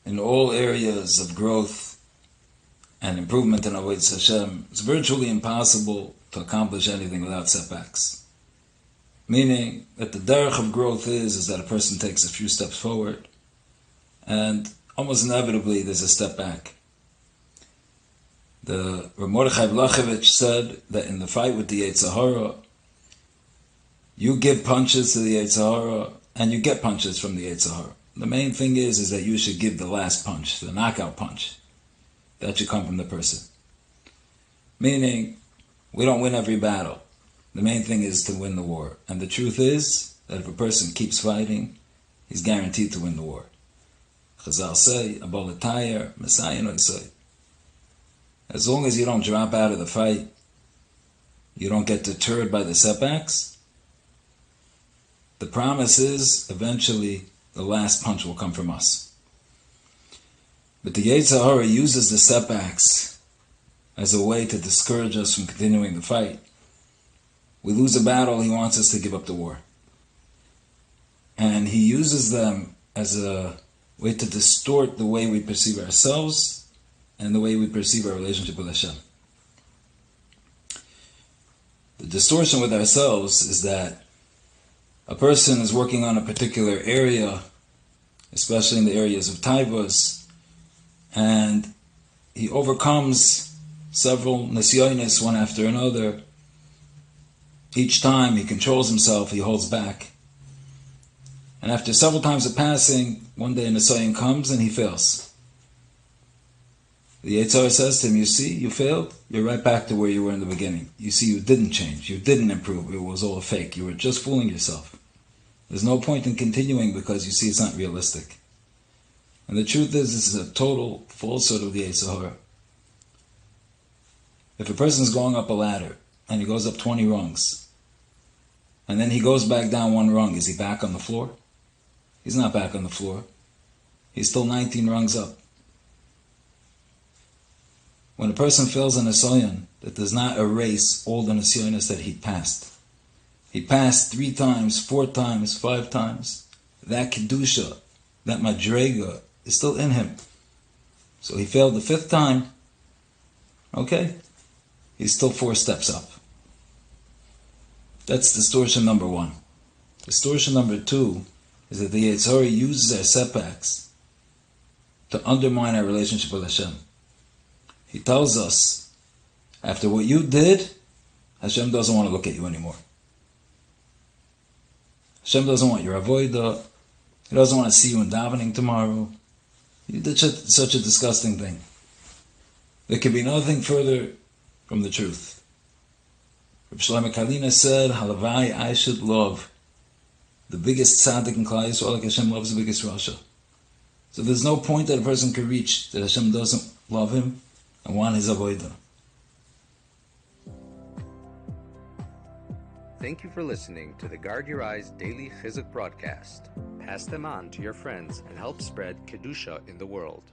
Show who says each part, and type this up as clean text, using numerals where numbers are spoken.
Speaker 1: in all areas of growth and improvement in Avodas Hashem, it's virtually impossible to accomplish anything without setbacks. Meaning that the derech of growth is that a person takes a few steps forward, and almost inevitably there's a step back. The Rav Mordechai Blachevich said that in the fight with the Yetzer Hara, you give punches to the Yetzer Hara, and you get punches from the Yetzer Hara. The main thing is that you should give the last punch, the knockout punch. That should come from the person. Meaning, we don't win every battle. The main thing is to win the war. And the truth is that if a person keeps fighting, he's guaranteed to win the war. Chazal say, Abolatayr, Messiah no say. As long as you don't drop out of the fight, you don't get deterred by the setbacks, the promise is eventually the last punch will come from us. But the Yetzer Hara uses the setbacks as a way to discourage us from continuing the fight. We lose a battle, he wants us to give up the war. And he uses them as a way to distort the way we perceive ourselves and the way we perceive our relationship with Hashem. The distortion with ourselves is that a person is working on a particular area, especially in the areas of taivos, and he overcomes several nisyonis one after another. Each time he controls himself, he holds back. And after several times of passing, one day a nisyon comes and he fails. The Yetzer Hara says to him, you see, you failed, you're right back to where you were in the beginning. You see, you didn't change, you didn't improve, it was all a fake, you were just fooling yourself. There's no point in continuing because you see it's not realistic. And the truth is, this is a total falsehood of the Yetzer Hara. If a person's going up a ladder, and he goes up 20 rungs, and then he goes back down one rung, is he back on the floor? He's not back on the floor. He's still 19 rungs up. When a person fails a nisyon, that does not erase all the nisyonos that he passed. He passed 3 times, 4 times, 5 times. That kedusha, that madrega, is still in him. So he failed the 5th time. Okay, he's still 4 steps up. That's distortion number 1. Distortion number 2 is that the Yetzer Hara uses our setbacks to undermine our relationship with Hashem. He tells us, after what you did, Hashem doesn't want to look at you anymore. Hashem doesn't want your avodah. He doesn't want to see you in davening tomorrow. You did such a disgusting thing. There can be nothing further from the truth. Rabbi Shlomo Kalina said, Halavai, I should love the biggest tzaddik in Klal Yisrael like Hashem loves the biggest Rasha. So there's no point that a person can reach that Hashem doesn't love him and want his avodah.
Speaker 2: Thank you for listening to the Guard Your Eyes Daily Chizuk broadcast. Pass them on to your friends and help spread Kedusha in the world.